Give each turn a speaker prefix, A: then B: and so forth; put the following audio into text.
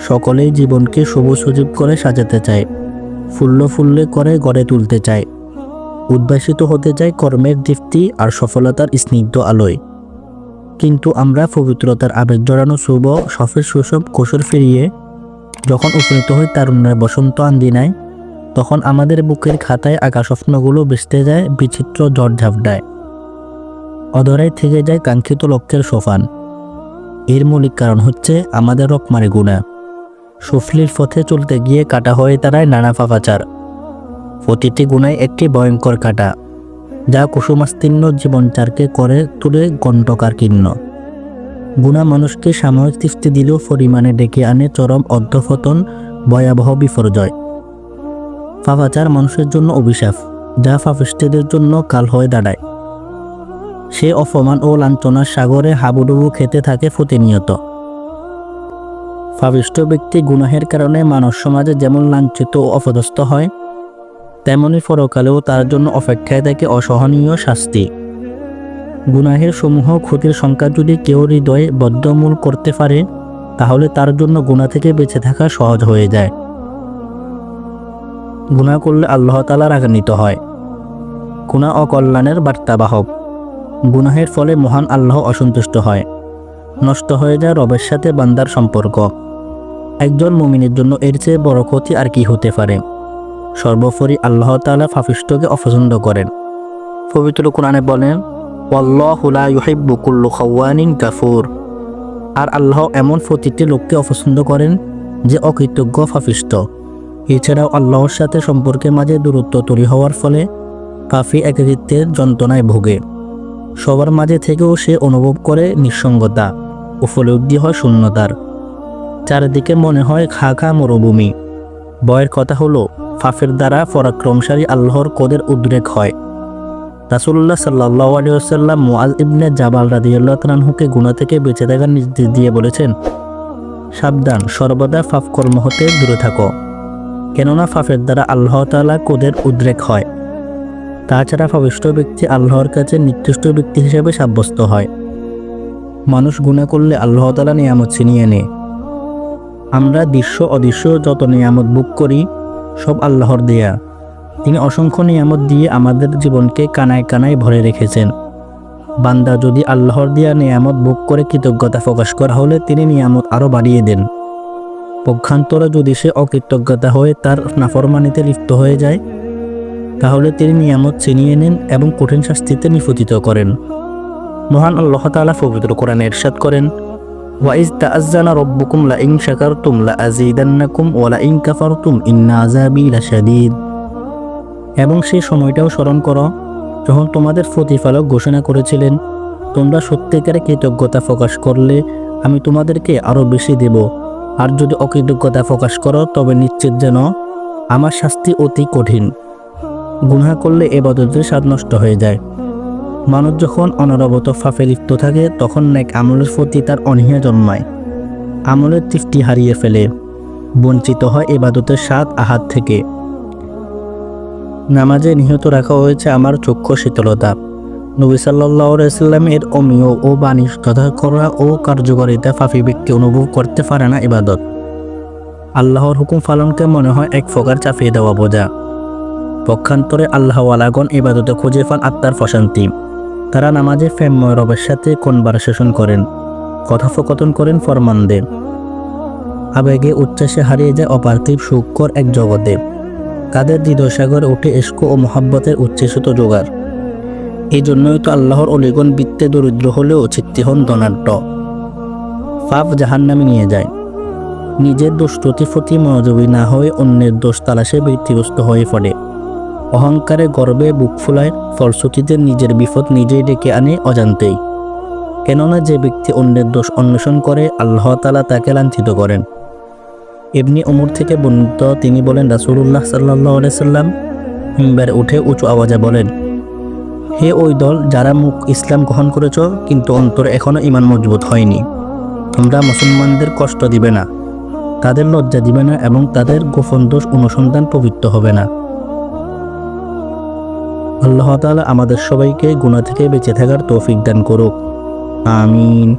A: সকলেই জীবনকে সবুজ সজীব করে সাজাতে চায়, ফুল্লে ফুল্লে করে গড়ে তুলতে চায়, উদ্ভাসিত হতে চায় কর্মের দীপ্তি আর সফলতার স্নিগ্ধ আলোয়। কিন্তু আমরা পবিত্রতার আবেগ জড়ানো শুভ সফের শৈশব কৈশোর ফিরিয়ে যখন উপনীত হই তারুণ্যের বসন্ত আন্দিনায়, তখন আমাদের বুকের খাতায় আঁকা স্বপ্নগুলো ভেস্তে যায় বিচিত্র ঝড় ঝাপটায়। অধরাই থেকে যায় কাঙ্ক্ষিত লক্ষ্যের সোপান। এর মৌলিক কারণ হচ্ছে আমাদের রকমারি গুণা। সুফলির পথে চলতে গিয়ে কাটা হয়ে দাঁড়ায় নানা পাপাচার। প্রতিটি গুণায় একটি ভয়ঙ্কর কাটা, যা কুসুমাস্তীর্ণ জীবনচারকে করে তুলে গণ্ডকার কীর্ণ। গুণা মানুষকে সাময়িক তৃপ্তি দিলেও পরিমাণে ডেকে আনে চরম অধঃপতন, ভয়াবহ বিপর্যয়। পাপাচার মানুষের জন্য অভিশাপ, যা পাপিষ্ঠদের জন্য কাল হয়ে দাঁড়ায়। সে অপমান ও লাঞ্ছনার সাগরে হাবুডুবু খেতে থাকে প্রতিনিয়ত। পাপিষ্ঠ ব্যক্তি গুনাহের কারণে মানব সমাজে যেমন লাঞ্ছিত ও অপদস্থ হয়, তেমনি পরকালেও তার জন্য অপেক্ষায় থাকে অসহনীয় শাস্তি। গুনাহের সমূহ ক্ষতির সংখ্যা যদি কেউ হৃদয়ে বদ্ধমূল করতে পারে, তাহলে তার জন্য গুনাহ থেকে বেঁচে থাকা সহজ হয়ে যায়। গুনাহ করলে আল্লাহ তাআলা রাগান্বিত হয়। গুনাহ অকল্যাণের বার্তাবাহক। গুনাহের ফলে মহান আল্লাহ অসন্তুষ্ট হয়। নষ্ট হয়ে যায় রবের সাথে বান্দার সম্পর্ক। একজন মুমিনের জন্য এর চেয়ে বড় ক্ষতি আর কি হতে পারে। সর্বোপরি আল্লাহ তাআলা পাপিষ্ঠকে অপছন্দ করেন। পবিত্র কোরআনে বলেন, ওয়াল্লাহু লা ইউহিব্বু কুল্লা খাওয়ানিন কাফুর। আর আল্লাহ এমন প্রতিটি লোককে অপছন্দ করেন যে অকৃতজ্ঞ পাপিষ্ঠ। এছাড়াও আল্লাহর সাথে সম্পর্কের মাঝে দূরত্ব তৈরি হওয়ার ফলে পাপী একাকিত্বের যন্ত্রণায় ভোগে। সবার মাঝে থেকেও সে অনুভব করে নিঃসঙ্গতা, উপলব্ধি হয় শূন্যতার। চারিদিকে মনে হয় খা খা মরুভূমি। ভয়ের কথা হলো, পাপের দ্বারা পরাক্রমশালী আল্লাহর ক্রোধের উদ্রেক হয়। রাসূলুল্লাহ সাল্লাল্লাহু আলাইহি ওয়াসাল্লাম মুআয ইবনে জাবাল রাদিয়াল্লাহু তাআলা আনহুকে গুনাহ থেকে বেঁচে থাকার নির্দেশ দিয়ে বলেছেন, সাবধান, সর্বদা পাপ কর্ম হতে দূরে থাকো, কেননা পাপের দ্বারা আল্লাহ তাআলা ক্রোধের উদ্রেক হয়। তাছাড়া পাপিষ্ঠ ব্যক্তি আল্লাহর কাছে নিকৃষ্ট ব্যক্তি হিসেবে সাব্যস্ত হয়। মানুষ গুনাহ করলে আল্লাহ তাআলা নিয়ামত ছিনিয়ে নেয়। আমরা দৃশ্য অদৃশ্য যত নিয়ামত ভোগ করি, সব আল্লাহর দেয়া। তিনি অসংখ্য নিয়ামত দিয়ে আমাদের জীবনকে কানায় কানায় ভরে রেখেছেন। বান্দা যদি আল্লাহর দেয়া নিয়ামত ভোগ করে কৃতজ্ঞতা প্রকাশ করা হলে তিনি নিয়ামত আরও বাড়িয়ে দেন। পক্ষান্তরে যদি সে অকৃতজ্ঞতা হয়ে তার নাফরমানিতে লিপ্ত হয়ে যায়, তাহলে তিনি নিয়ামত ছিনিয়ে নেন এবং কঠিন শাস্তিতে নিপতিত করেন। মহান আল্লাহ তাআলা পবিত্র কোরআনে ইরশাদ করেন, ওয়াইজ তাআজ্জানা রাব্বুকুম লাইন শাকারতুম লাআযীদান্নাকুম ওয়া লাইন কাফারতুম ইন্না আযাবী লাশাদীদ। এবং সেই সময়টাও স্মরণ করো যখন তোমাদের প্রতিপালক ঘোষণা করেছিলেন, তোমরা সত্যিকারে কৃতজ্ঞতা প্রকাশ করলে আমি তোমাদেরকে আরও বেশি দেব, আর যদি অকৃতজ্ঞতা প্রকাশ করো তবে নিশ্চিত যেন আমার শাস্তি অতি কঠিন। গুনাহ করলে ইবাদতের স্বাদ নষ্ট হয়ে যায়। মানুষ যখন অনবরত পাপে লিপ্ত থাকে, তখন নেক আমলের প্রতি তার অনীহা জন্মায়। আমলের তৃপ্তি হারিয়ে ফেলে, বঞ্চিত হয় ইবাদতের স্বাদ আহাত থেকে। নামাজে নিহত রাখা হয়েছে আমার চক্ষু শীতলতা। নবী সাল্লাল্লাহু আলাইহি ওয়াসাল্লাম এর অমীয় ও বাণী যথা করা ও কার্যকারিতা পাপী ব্যক্তি অনুভব করতে পারে না ইবাদত। আল্লাহর হুকুম পালনকে মনে হয় এক প্রকার চাপিয়ে দেওয়া বোঝা। পক্ষান্তরে আল্লাহওয়ালাগণ ইবাদতে খুঁজে পান আত্মার প্রশান্তি। তারা নামাজে প্রেমময় রবের সাথে কনভারসেশন করেন, কথোপকথন করেন, ফরমান দেন। আবেগে উচ্ছ্বাসে হারিয়ে যায় অপার্থিব সুখকর এক জগতে। তাদের হৃদয়সাগরে ওঠে ইশক ও মোহাব্বতের উচ্ছ্বসিত জোগার। এই জন্যই তো আল্লাহর অলিগণ বৃত্তে দরিদ্র হলেও চিত্তে হন ধনাঢ্য। পাপ জাহান্নামে নিয়ে যায়। নিজের দোষ প্রতি মনোযোগী না হয়ে অন্যের দোষ তালাশে বৃত্তিগ্রস্ত হয়ে পড়ে। অহংকারে গর্বে বুক ফুলায়, ফলশ্রুতিতে নিজের বিপদ নিজেই ডেকে আনে অজান্তেই। কেননা যে ব্যক্তি অন্যের দোষ অন্বেষণ করে, আল্লাহ তাআলা তাকে লাঞ্ছিত করেন। ইবনে উমর থেকে বর্ণিত, তিনি বলেন, রাসূলুল্লাহ সাল্লাল্লাহু আলাইহি ওয়াসাল্লাম মিম্বারে উঠে উঁচু আওয়াজে বলেন, হে ওই দল যারা মুখ ইসলাম গ্রহণ করেছ কিন্তু অন্তরে এখনো ঈমান মজবুত হয়নি, তোমরা মুসলমানদের কষ্ট দিবে না, তাদের লজ্জা দিবে না এবং তাদের গোপন দোষ অনুসন্ধান পবিত্র হবে না। আল্লাহ তাআলা আমাদের সবাইকে গুনাহ থেকে বেঁচে থাকার তৌফিক দান করুক। আমিন।